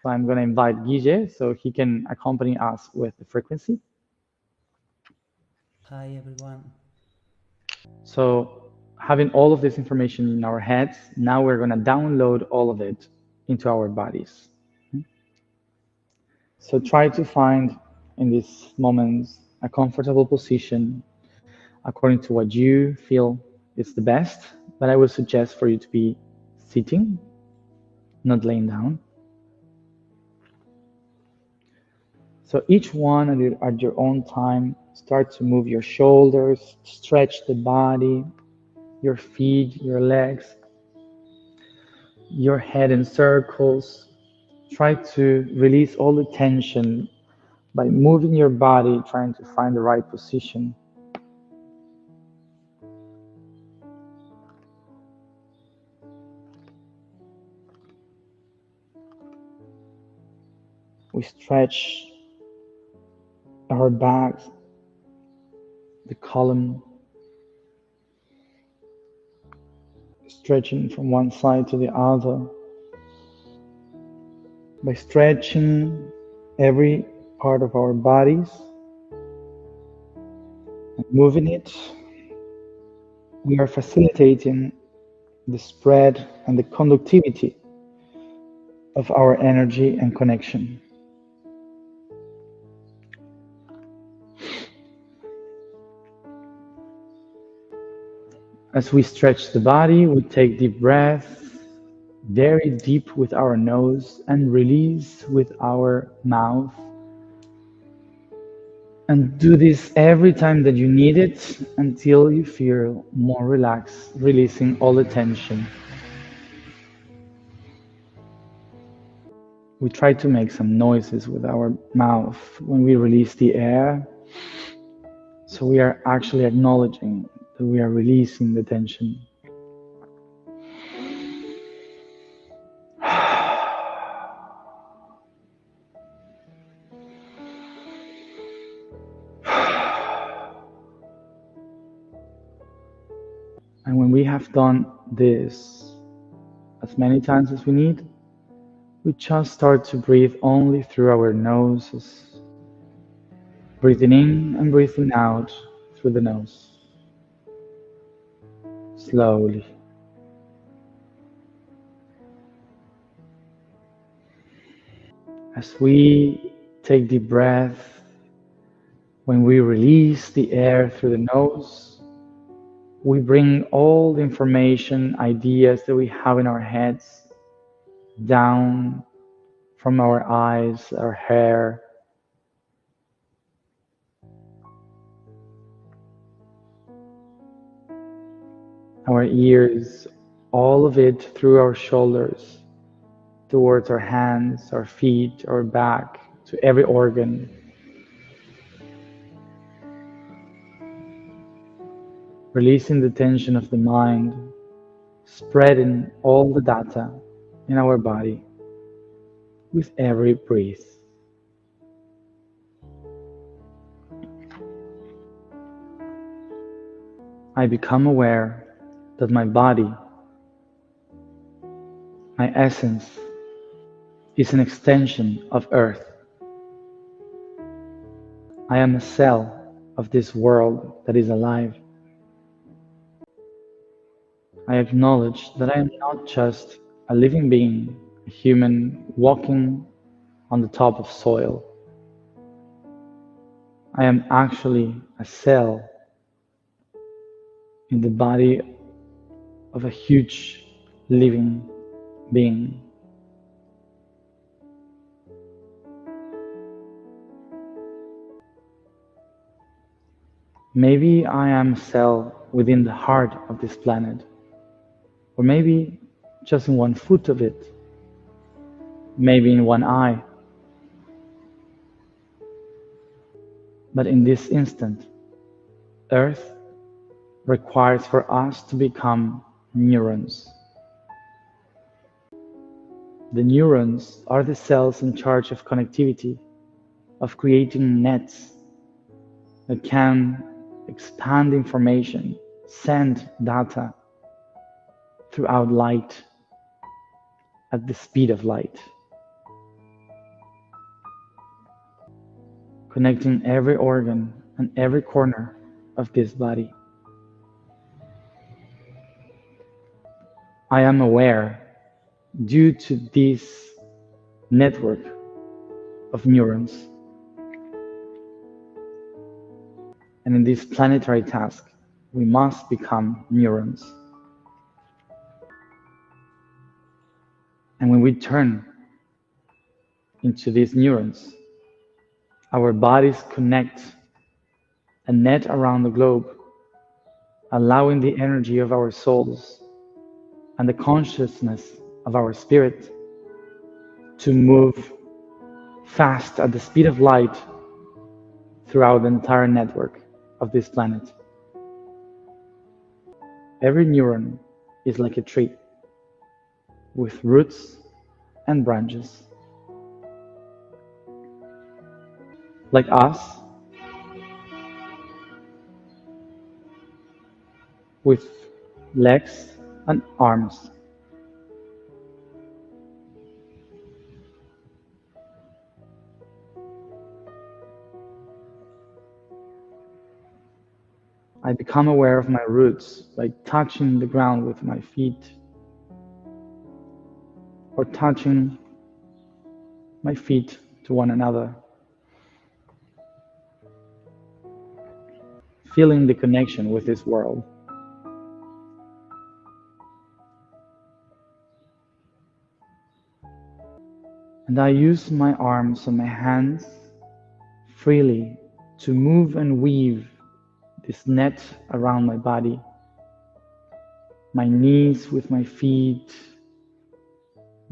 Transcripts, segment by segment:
So I'm going to invite Guille so he can accompany us with the frequency. Hi everyone. So having all of this information in our heads, now we're going to download all of it into our bodies. So try to find in these moments a comfortable position according to what you feel is the best. But I would suggest for you to be sitting, not laying down. So each one at your own time, start to move your shoulders, stretch the body, your feet, your legs, your head in circles. Try to release all the tension by moving your body, trying to find the right position. We stretch our backs, the column, stretching from one side to the other. By stretching every part of our bodies and moving it, we are facilitating the spread and the conductivity of our energy and connection. As we stretch the body, we take deep breaths, very deep with our nose and release with our mouth. And do this every time that you need it until you feel more relaxed, releasing all the tension. We try to make some noises with our mouth when we release the air. So we are actually acknowledging that we are releasing the tension. And when we have done this as many times as we need, we just start to breathe only through our noses, breathing in and breathing out through the nose, slowly. As we take deep breath, when we release the air through the nose, we bring all the information, ideas that we have in our heads down from our eyes, our hair, our ears, all of it through our shoulders, towards our hands, our feet, our back, to every organ. Releasing the tension of the mind, spreading all the data in our body with every breath. I become aware that my body, my essence, is an extension of Earth. I am a cell of this world that is alive. I acknowledge that I am not just a living being, a human walking on the top of soil. I am actually a cell in the body of a huge living being. Maybe I am a cell within the heart of this planet, or maybe just in one foot of it, maybe in one eye. But in this instant, Earth requires for us to become neurons. The neurons are the cells in charge of connectivity, of creating nets that can expand information, send data throughout light at the speed of light. connecting every organ and every corner of this body. I am aware, due to this network of neurons, and in this planetary task, we must become neurons. And when we turn into these neurons, our bodies connect a net around the globe, allowing the energy of our souls and the consciousness of our spirit to move fast at the speed of light throughout the entire network of this planet. Every neuron is like a tree with roots and branches. Like us, with legs and arms. I become aware of my roots by touching the ground with my feet, or touching my feet to one another, feeling the connection with this world. And I use my arms and my hands freely to move and weave this net around my body, my knees with my feet,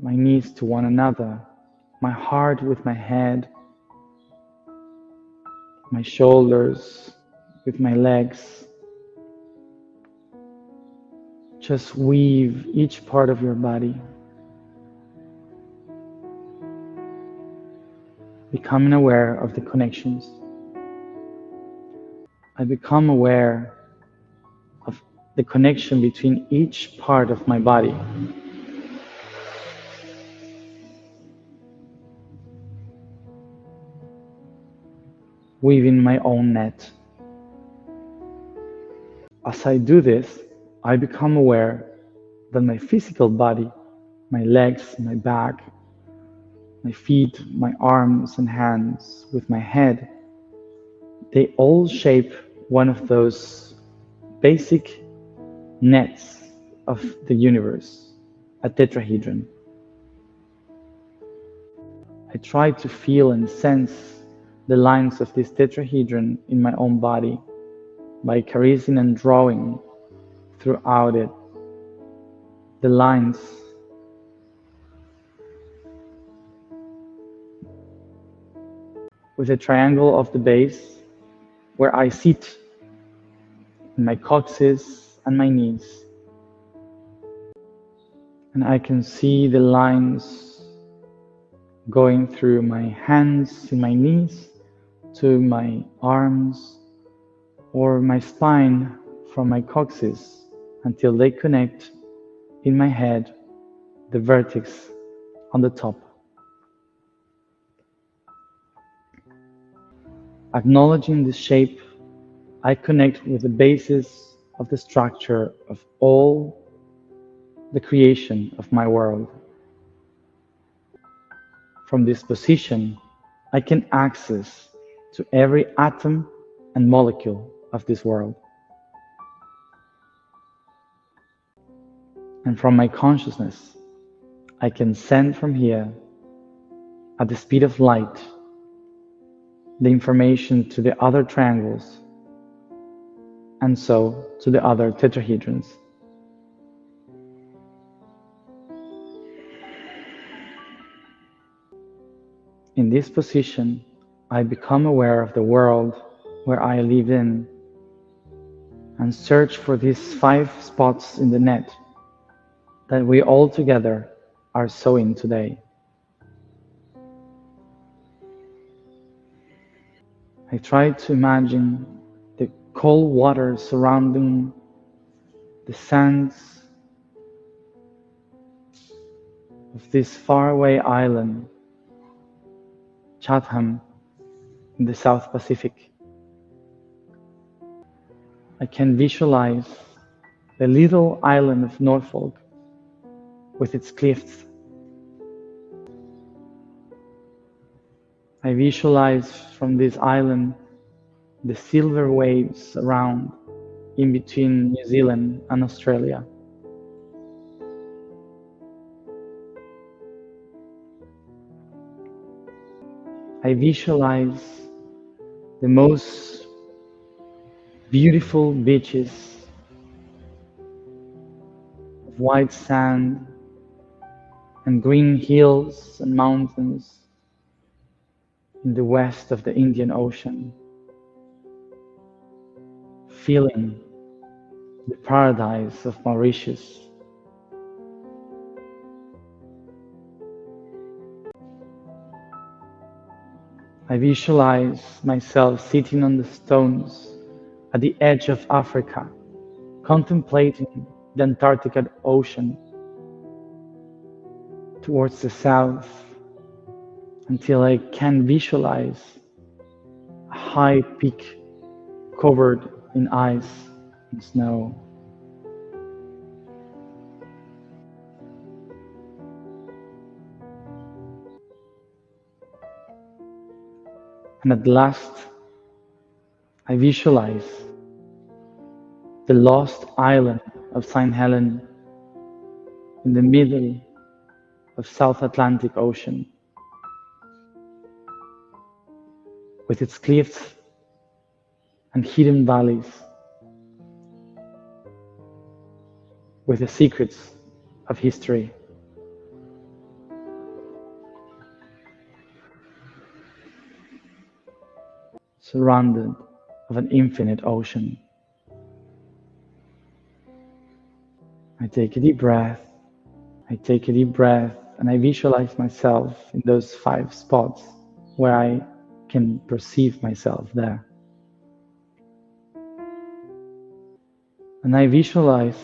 my knees to one another, my heart with my head, my shoulders with my legs. Just weave each part of your body, becoming aware of the connections. I become aware of the connection between each part of my body. Weaving my own net. As I do this, I become aware that my physical body, my legs, my back, my feet, my arms and hands, with my head, they all shape one of those basic nets of the universe, a tetrahedron. I try to feel and sense the lines of this tetrahedron in my own body by caressing and drawing throughout it the lines with a triangle of the base where I sit in my coccyx and my knees. And I can see the lines going through my hands and my knees to my arms or my spine from my coccyx until they connect in my head, the vertex on the top. Acknowledging this shape, I connect with the basis of the structure of all the creation of my world. From this position, I can access to every atom and molecule of this world. And from my consciousness, I can send from here, at the speed of light, the information to the other triangles, and so to the other tetrahedrons. In this position, I become aware of the world where I live in and search for these 5 spots in the net that we all together are sewing today. I try to imagine the cold water surrounding the sands of this faraway island, Chatham, in the South Pacific. I can visualize the little island of Norfolk with its cliffs. I visualize from this island the silver waves around in between New Zealand and Australia. I visualize the most beautiful beaches of white sand and green hills and mountains in the west of the Indian Ocean, feeling the paradise of Mauritius. I visualize myself sitting on the stones at the edge of Africa, contemplating the Antarctic Ocean towards the south until I can visualize a high peak covered in ice and snow. And at last, I visualize the lost island of St. Helena in the middle of South Atlantic Ocean, with its cliffs and hidden valleys, with the secrets of history. Surrounded of an infinite ocean. I take a deep breath. I take a deep breath and I visualize myself in those 5 spots where I can perceive myself there. And I visualize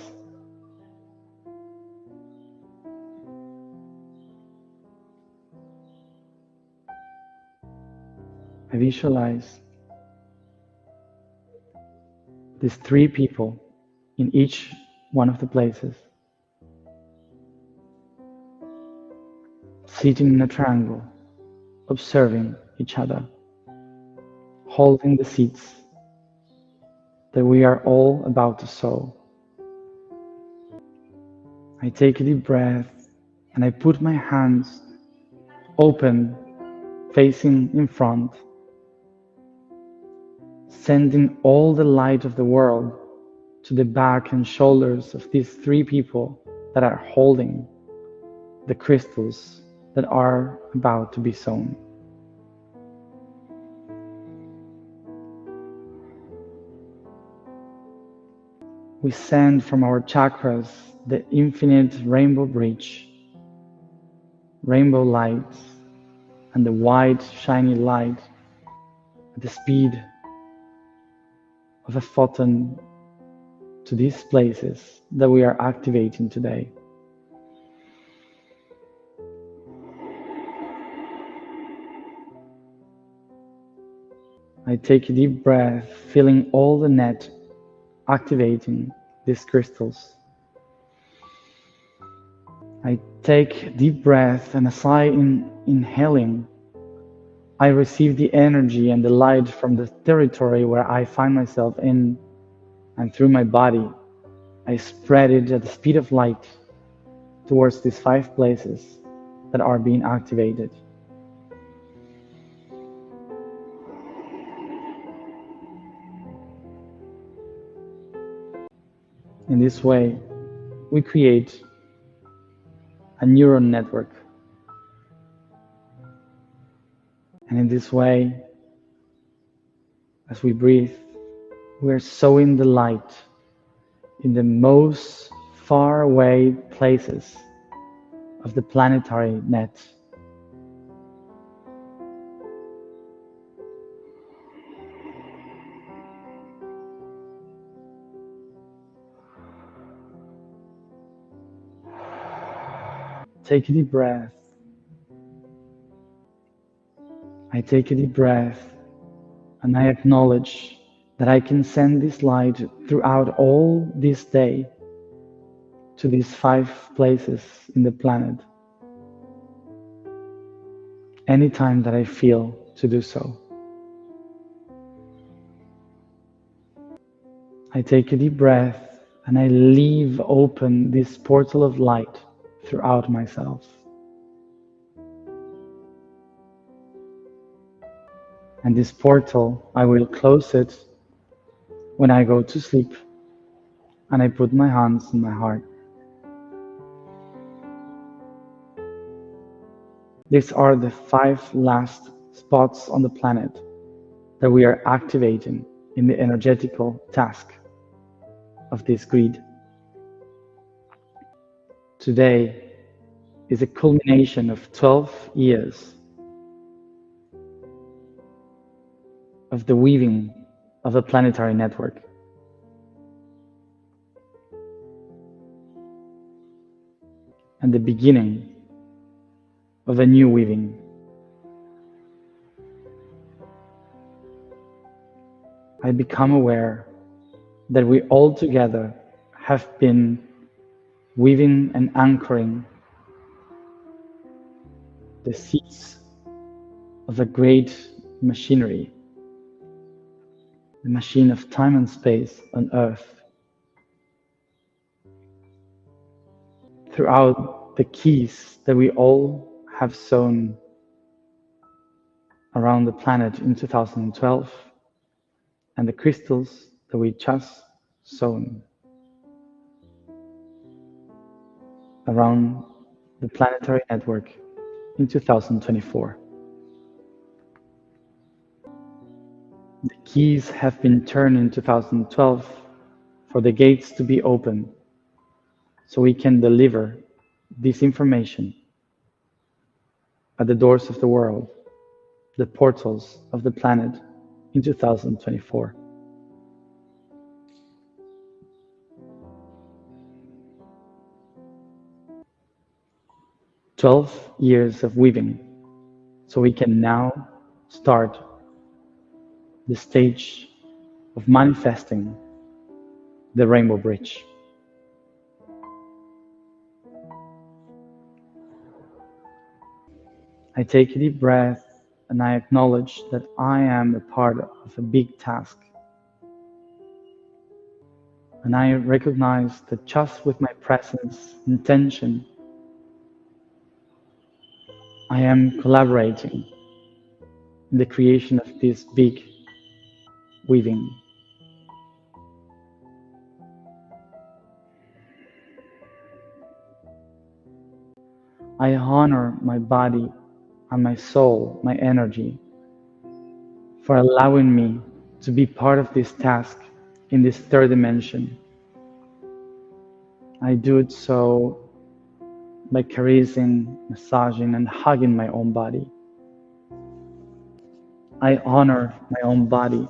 these 3 people in each one of the places, sitting in a triangle, observing each other, holding the seeds that we are all about to sow. I take a deep breath and I put my hands open, facing in front, sending all the light of the world to the back and shoulders of these 3 people that are holding the crystals that are about to be sown. We send from our chakras the infinite rainbow bridge, rainbow lights, and the white shiny light at the speed of a photon to these places that we are activating today. I take a deep breath, feeling all the net activating these crystals. I take a deep breath and as I inhaling, I receive the energy and the light from the territory where I find myself in, and through my body, I spread it at the speed of light towards these 5 places that are being activated. In this way, we create a neuron network. And in this way, as we breathe, we are sowing the light in the most far away places of the planetary net. Take a deep breath. I take a deep breath And I acknowledge that I can send this light throughout all this day to these 5 places in the planet, anytime that I feel to do so. I take a deep breath and I leave open this portal of light throughout myself. And this portal, I will close it when I go to sleep and I put my hands on my heart. These are the 5 last spots on the planet that we are activating in the energetical task of this grid. Today is a culmination of 12 years of the weaving of the planetary network. And the beginning of a new weaving. I become aware that we all together have been weaving and anchoring the seeds of a great machinery, the machine of time and space on Earth. Throughout the keys that we all have sown around the planet in 2012, and the crystals that we just sown around the planetary network in 2024. The keys have been turned in 2012 for the gates to be open so we can deliver this information at the doors of the world, the portals of the planet in 2024. 12 years of weaving, so we can now start the stage of manifesting the Rainbow Bridge. I take a deep breath and I acknowledge that I am a part of a big task. And I recognize that just with my presence, intention, I am collaborating in the creation of this big weaving. I honor my body and my soul, my energy, for allowing me to be part of this task in this third dimension. I do it so by caressing, massaging, and hugging my own body. I honor my own body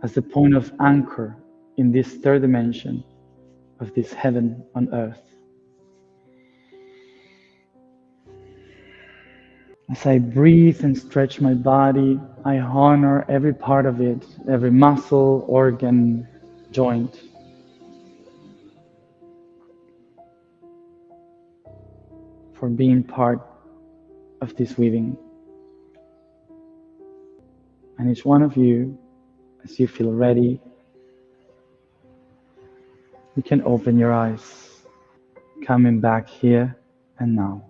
as the point of anchor in this third dimension of this heaven on earth. As I breathe and stretch my body, I honor every part of it, every muscle, organ, joint. For being part of this weaving. And each one of you, as you feel ready, you can open your eyes, coming back here and now.